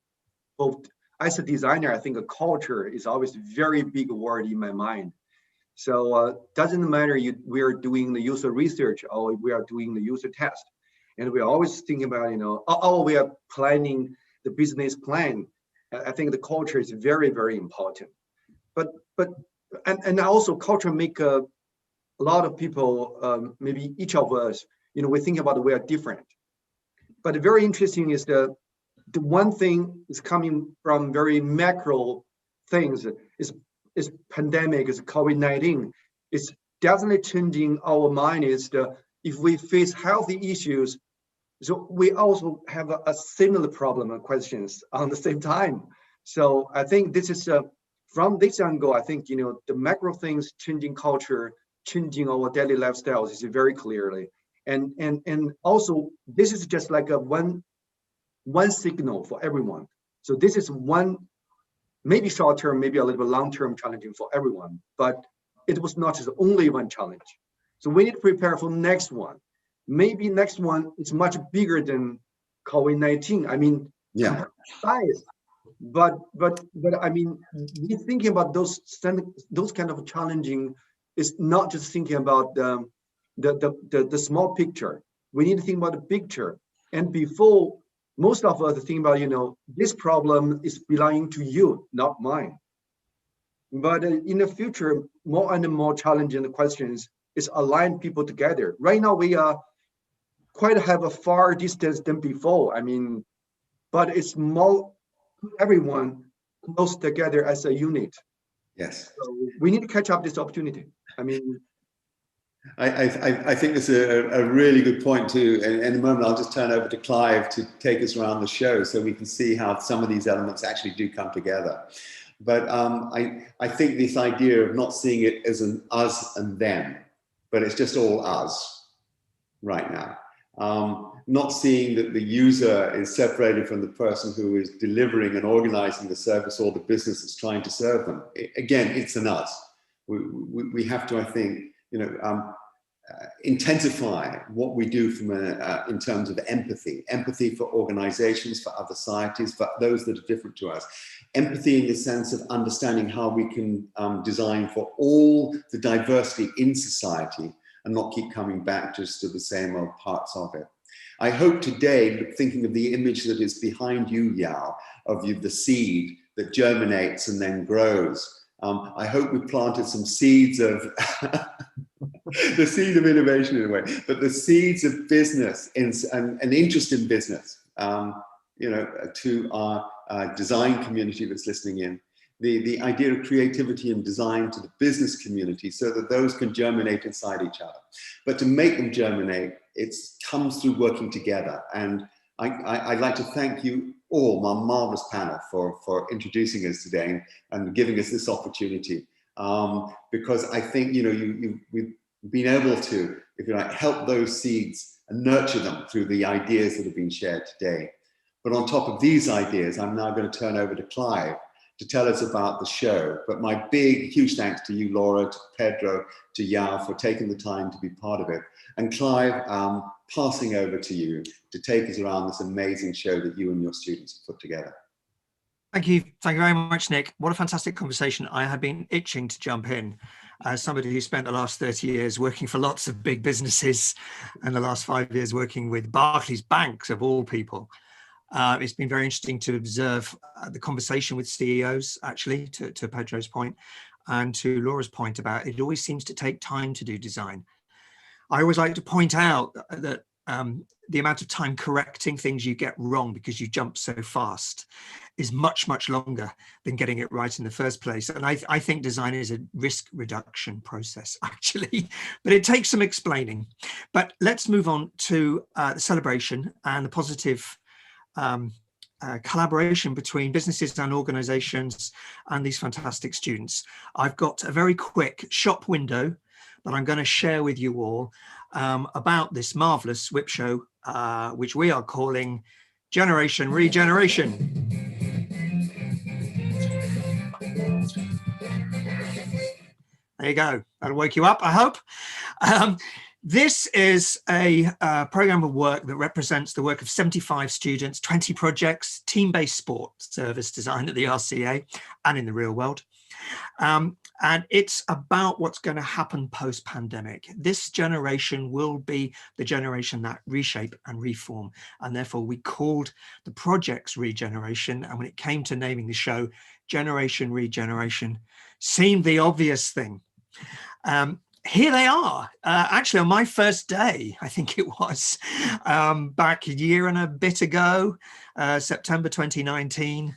both as a designer, I think a culture is always a very big word in my mind. So doesn't matter we are doing the user research or we are doing the user test, and we're always thinking about, you know, we are planning the business plan. I think the culture is very, very important. And also culture make a lot of people, maybe each of us, you know, we think about we are different. But very interesting is the one thing is coming from very macro things is pandemic, is COVID-19. It's definitely changing our mind. Is if we face healthy issues, so we also have a similar problem and questions on the same time. So I think this is from this angle, I think, you know, the macro things changing culture, changing our daily lifestyles is very clearly. And also this is just like a one signal for everyone. So this is one, maybe short term, maybe a little bit long term challenging for everyone, but it was not just only one challenge. So we need to prepare for next one. Maybe next one is much bigger than COVID-19. I mean, yeah, size, but I mean, we're thinking about those kind of challenging is not just thinking about the small picture. We need to think about the picture. And before, most of us think about, this problem is belonging to you, not mine. But in the future, more and more challenging questions is align people together. Right now, we are quite have a far distance than before. I mean, but it's more everyone close together as a unit. Yes. So we need to catch up this opportunity. I mean, I think it's a really good point too. And in a moment, I'll just turn over to Clive to take us around the show so we can see how some of these elements actually do come together. But I think this idea of not seeing it as an us and them, but it's just all us right now. Not seeing that the user is separated from the person who is delivering and organizing the service or the business that's trying to serve them. Again, it's an us. We have to, I think, intensify what we do from in terms of empathy for organizations, for other societies, for those that are different to us. Empathy in the sense of understanding how we can design for all the diversity in society and not keep coming back just to the same old parts of it. I hope today, thinking of the image that is behind you, Yao, of the seed that germinates and then grows. I hope we planted some seeds of the seed of innovation in a way, but the seeds of business and interest in business, to our design community that's listening in. The idea of creativity and design to the business community so that those can germinate inside each other. But to make them germinate, it comes through working together. And I'd like to thank you all, my marvelous panel, for introducing us today and giving us this opportunity. Because I think, we've been able to, if you like, help those seeds and nurture them through the ideas that have been shared today. But on top of these ideas, I'm now going to turn over to Clive to tell us about the show. But my big, huge thanks to you, Laura, to Pedro, to Yao for taking the time to be part of it. And Clive, passing over to you to take us around this amazing show that you and your students have put together. Thank you. Thank you very much, Nick. What a fantastic conversation. I have been itching to jump in as somebody who spent the last 30 years working for lots of big businesses and the last 5 years working with Barclays Banks, of all people. It's been very interesting to observe the conversation with CEOs, actually, to Pedro's point, and to Laura's point about it always seems to take time to do design. I always like to point out that the amount of time correcting things you get wrong because you jump so fast is much, much longer than getting it right in the first place. And I think design is a risk reduction process, actually, but it takes some explaining. But let's move on to the celebration and the positive collaboration between businesses and organizations and these fantastic students. I've got a very quick shop window that I'm going to share with you all about this marvelous WiP show, which we are calling Generation Regeneration. There you go. That'll wake you up, I hope. This is a program of work that represents the work of 75 students, 20 projects, team-based sport service design at the RCA and in the real world. And it's about what's going to happen post-pandemic. This generation will be the generation that reshape and reform. And therefore, we called the projects Regeneration. And when it came to naming the show, Generation Regeneration seemed the obvious thing. Here they are, actually on my first day, I think it was, back a year and a bit ago, September 2019,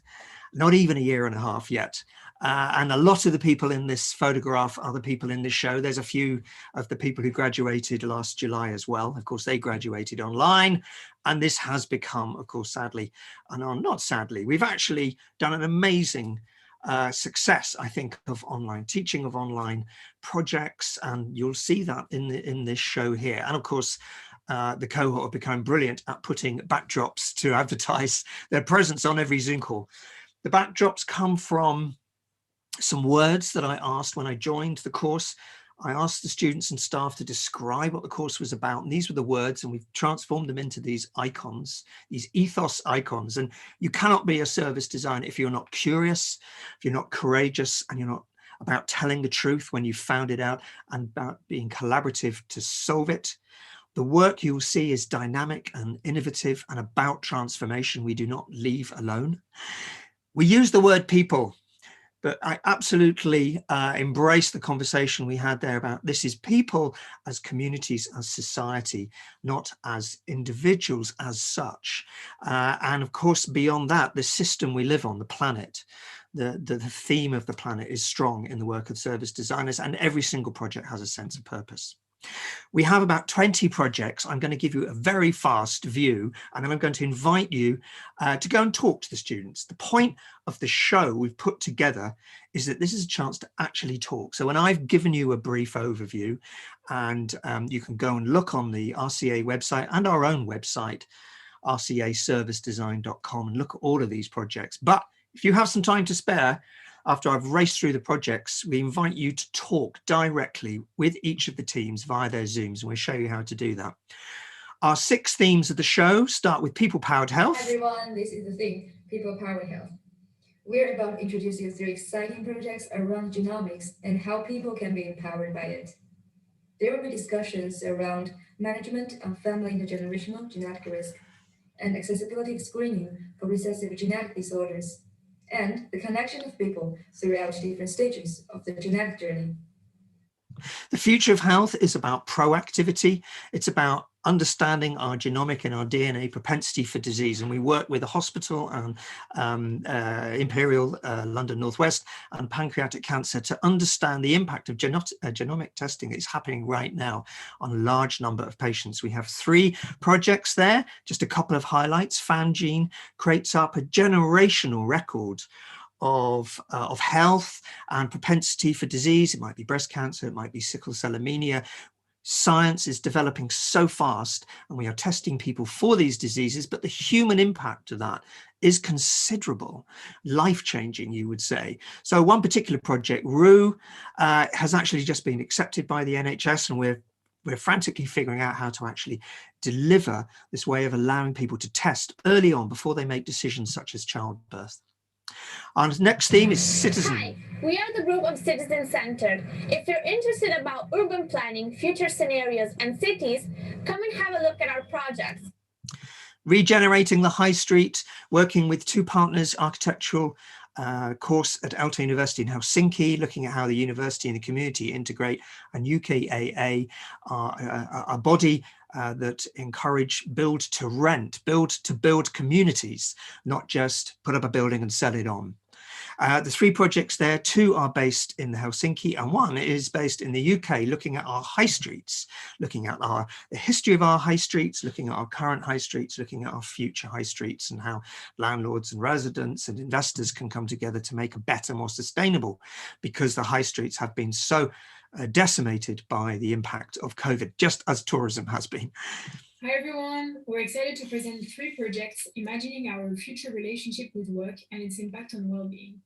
not even a year and a half yet. And a lot of the people in this photograph are the people in this show. There's a few of the people who graduated last July as well. Of course, they graduated online. And this has become, of course, sadly, and not sadly, we've actually done an amazing success, I think, of online teaching, of online projects, and you'll see that in this show here. And of course, the cohort have become brilliant at putting backdrops to advertise their presence on every Zoom call. The backdrops come from some words that I asked when I joined the course. I asked the students and staff to describe what the course was about. And these were the words, and we've transformed them into these icons, these ethos icons. And you cannot be a service designer if you're not curious, if you're not courageous, and you're not about telling the truth when you've found it out, and about being collaborative to solve it. The work you will see is dynamic and innovative and about transformation. We do not leave alone. We use the word people, but I absolutely embrace the conversation we had there about this is people as communities, as society, not as individuals as such. And of course, beyond that, the system we live on, the planet, the theme of the planet is strong in the work of service designers, and every single project has a sense of purpose. We have about 20 projects. I'm going to give you a very fast view, and then I'm going to invite you to go and talk to the students. The point of the show we've put together is that this is a chance to actually talk. So when I've given you a brief overview, and you can go and look on the RCA website and our own website, rcaservicedesign.com, and look at all of these projects. But if you have some time to spare, after I've raced through the projects, we invite you to talk directly with each of the teams via their Zooms, and we'll show you how to do that. Our 6 themes of the show start with people-powered health. Hi everyone, this is the theme, people-powered health. We're about to introduce you 3 exciting projects around genomics and how people can be empowered by it. There will be discussions around management of family intergenerational genetic risk and accessibility screening for recessive genetic disorders, and the connection of people throughout different stages of the genetic journey. The future of health is about proactivity. It's about understanding our genomic and our DNA propensity for disease. And we work with a hospital and Imperial London Northwest and pancreatic cancer to understand the impact of genomic testing that is happening right now on a large number of patients. We have 3 projects there, just a couple of highlights. FanGene creates up a generational record of health and propensity for disease. It might be breast cancer, it might be sickle cell anemia. Science is developing so fast, and we are testing people for these diseases, but the human impact of that is considerable, life-changing, you would say. So one particular project, RU, has actually just been accepted by the NHS, and we're frantically figuring out how to actually deliver this way of allowing people to test early on before they make decisions such as childbirth. Our next theme is citizen. Hi, we are the group of Citizen Centered. If you're interested about urban planning, future scenarios, and cities, come and have a look at our projects. Regenerating the High Street, working with 2 partners, architectural course at Aalto University in Helsinki, looking at how the university and the community integrate, and UKAA, a body that encourage build to rent, build to build communities, not just put up a building and sell it on. The 3 projects there, 2 are based in Helsinki and 1 is based in the UK, looking at our high streets, looking at the history of our high streets, looking at our current high streets, looking at our future high streets, and how landlords and residents and investors can come together to make a better, more sustainable, because the high streets have been so decimated by the impact of COVID, just as tourism has been. Hi everyone, we're excited to present 3 projects imagining our future relationship with work and its impact on well-being.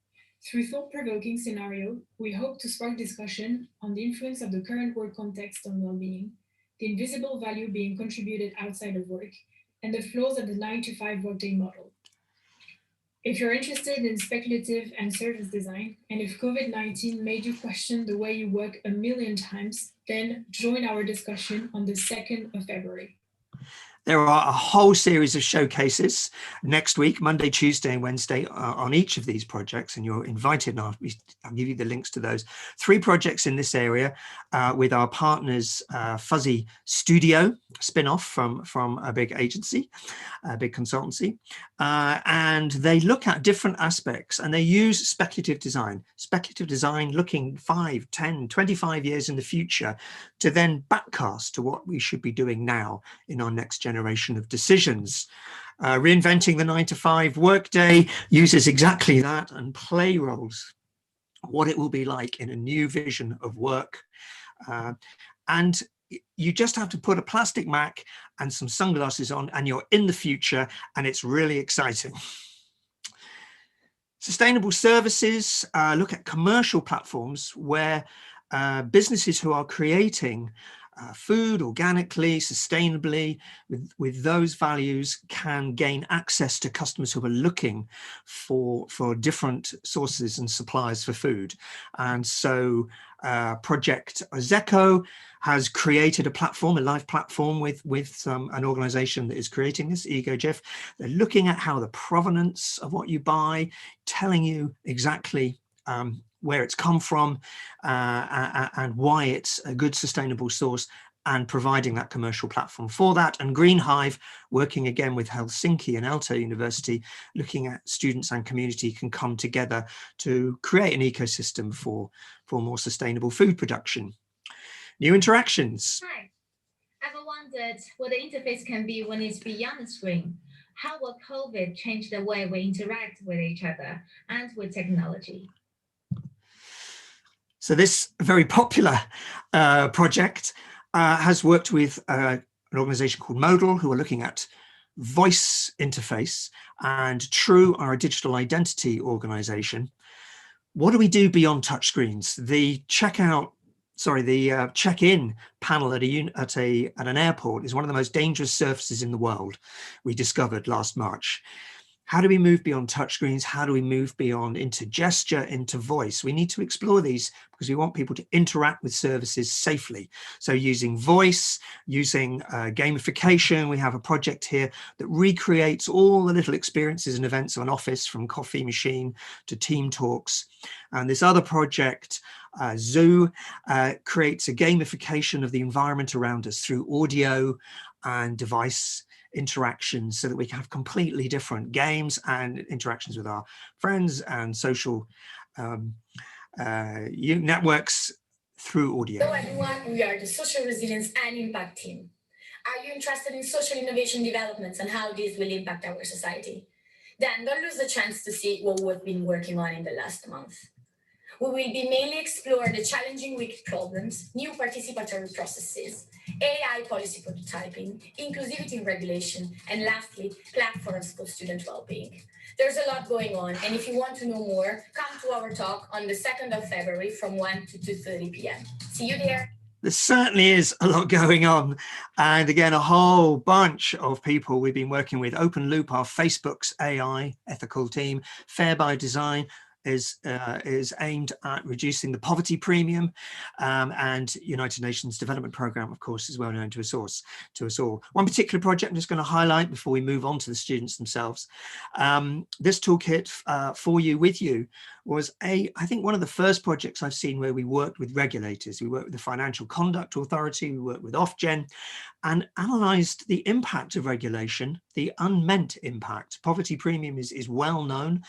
Through thought-provoking scenario, we hope to spark discussion on the influence of the current work context on well-being, the invisible value being contributed outside of work, and the flaws of the 9-to-5 workday model. If you're interested in speculative and service design, and if COVID-19 made you question the way you work a million times, then join our discussion on the 2nd of February. There are a whole series of showcases next week, Monday, Tuesday, and Wednesday on each of these projects, and you're invited, and I'll give you the links to those. 3 projects in this area with our partners, Fuzzy Studio, spin-off from a big agency, a big consultancy, and they look at different aspects, and they use speculative design looking 5, 10, 25 years in the future to then backcast to what we should be doing now in our next generation of decisions. Reinventing the 9-to-5 workday uses exactly that and play roles what it will be like in a new vision of work. And you just have to put a plastic Mac and some sunglasses on and you're in the future, and it's really exciting. Sustainable services look at commercial platforms where businesses who are creating food organically, sustainably, with those values, can gain access to customers who are looking for different sources and suppliers for food. And so Project Ozeco has created a platform, a live platform with an organization that is creating this, EcoGIF. They're looking at how the provenance of what you buy, telling you exactly where it's come from and why it's a good sustainable source, and providing that commercial platform for that. And Green Hive, working again with Helsinki and Aalto University, looking at students and community can come together to create an ecosystem for more sustainable food production. New interactions. Hi, ever wondered what the interface can be when it's beyond the screen? How will COVID change the way we interact with each other and with technology? So this very popular project has worked with an organization called Modal, who are looking at voice interface, and True are a digital identity organization. What do we do beyond touchscreens? The check-in panel at an airport is one of the most dangerous surfaces in the world, we discovered last March. How do we move beyond touchscreens? How do we move beyond into gesture, into voice? We need to explore these because we want people to interact with services safely. So using voice, using gamification, we have a project here that recreates all the little experiences and events of an office, from coffee machine to team talks. And this other project, Zoo, creates a gamification of the environment around us through audio and device interactions, so that we can have completely different games and interactions with our friends and social networks through audio. Hello everyone, we are the Social Resilience and Impact team. Are you interested in social innovation developments and how these will impact our society? Then don't lose the chance to see what we've been working on in the last month. We will be mainly explore the challenging WiP problems, new participatory processes, AI policy prototyping, inclusivity in regulation, and lastly, platforms for student well-being. There's a lot going on, and if you want to know more, come to our talk on the 2nd of February from 1 to 2:30 p.m. See you there. There certainly is a lot going on. And again, a whole bunch of people we've been working with. Open Loop, our Facebook's AI ethical team. Fair by Design is aimed at reducing the poverty premium, and United Nations Development Programme, of course, is well known to us all. One particular project I'm just going to highlight before we move on to the students themselves. This toolkit, For You, With You, was I think one of the first projects I've seen where we worked with regulators. We worked with the Financial Conduct Authority, we worked with Ofgem, and analysed the impact of regulation, the unmeant impact. Poverty premium is well known,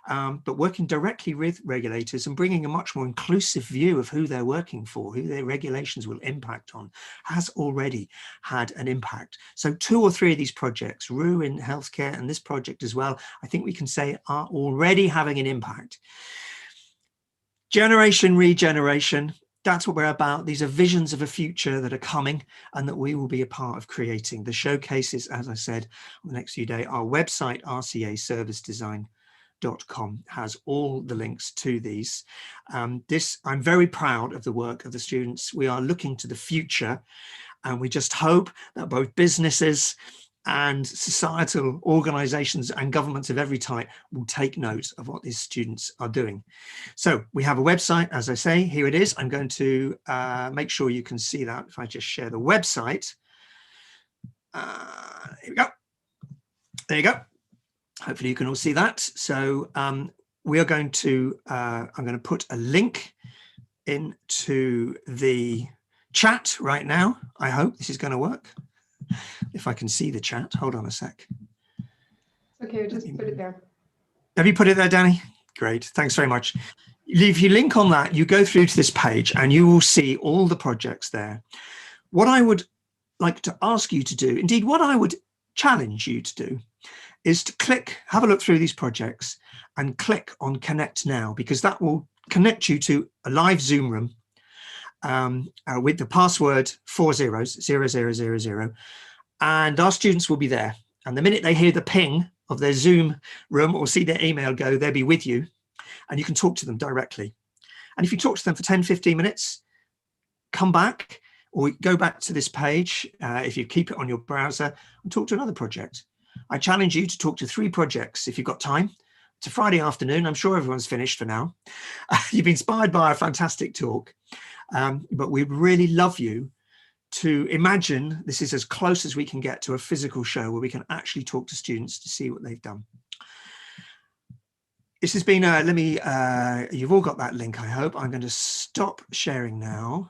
but working directly with regulators and bringing a much more inclusive view of who they're working for, who their regulations will impact on, has already had an impact. So 2 or 3 of these projects, RU in healthcare and this project as well, I think we can say are already having an impact. Generation, regeneration, that's what we're about. These are visions of a future that are coming and that we will be a part of creating. The showcases, as I said, on the next few days, our website, rcaservicedesign.com, has all the links to these. I'm very proud of the work of the students. We are looking to the future, and we just hope that both businesses and societal organizations and governments of every type will take note of what these students are doing. So we have a website, as I say, here it is. I'm going to make sure you can see that if I just share the website. Here we go. There you go. Hopefully you can all see that. So we are going to, I'm going to put a link into the chat right now. I hope this is going to work. If I can see the chat, hold on a sec. Okay, just put it there. Have you put it there, Danny? Great, thanks very much. If you link on that, you go through to this page and you will see all the projects there. What I would like to ask you to do, indeed what I would challenge you to do, is to click, have a look through these projects and click on Connect Now, because that will connect you to a live Zoom room with the password 400000, and our students will be there. And the minute they hear the ping of their Zoom room or see their email go, they'll be with you, and you can talk to them directly. And if you talk to them for 10, 15 minutes, come back or go back to this page if you keep it on your browser and talk to another project. I challenge you to talk to 3 projects if you've got time. It's a Friday afternoon. I'm sure everyone's finished for now. You've been inspired by a fantastic talk, but we'd really love you to imagine this is as close as we can get to a physical show where we can actually talk to students to see what they've done. This has been, you've all got that link, I hope. I'm going to stop sharing now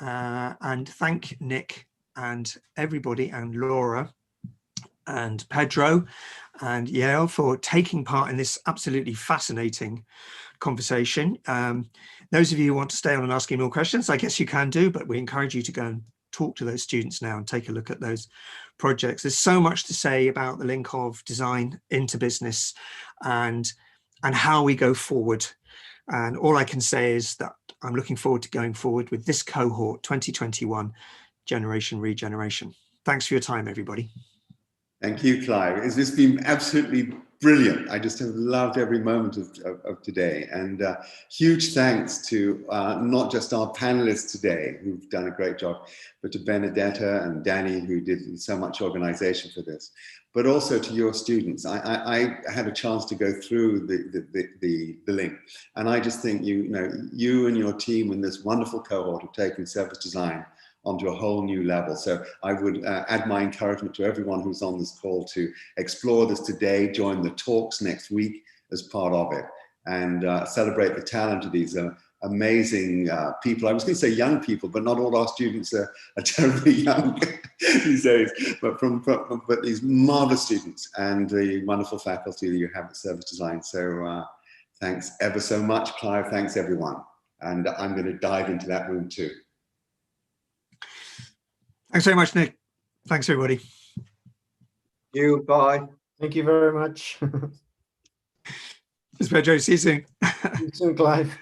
and thank Nick and everybody and Laura and Pedro and Yale for taking part in this absolutely fascinating conversation. Those of you who want to stay on and ask more questions, I guess you can do, but we encourage you to go and talk to those students now and take a look at those projects. There's so much to say about the link of design into business and how we go forward. And all I can say is that I'm looking forward to going forward with this cohort 2021 Generation Regeneration. Thanks for your time, everybody. Thank you, Clive. It's just been absolutely brilliant. I just have loved every moment of today. And huge thanks to not just our panelists today, who've done a great job, but to Benedetta and Danny, who did so much organization for this, but also to your students. I had a chance to go through the link. And I just think, you and your team and this wonderful cohort have taken service design onto a whole new level. So I would add my encouragement to everyone who's on this call to explore this today, join the talks next week as part of it, and celebrate the talent of these amazing people. I was going to say young people, but not all our students are terribly young these days, but but these marvelous students and the wonderful faculty that you have at Service Design. So thanks ever so much, Clive. Thanks, everyone. And I'm going to dive into that room too. Thanks very much, Nick. Thanks, everybody. You, bye. Thank you very much. It's Pedro. See you soon. See you soon, Clive.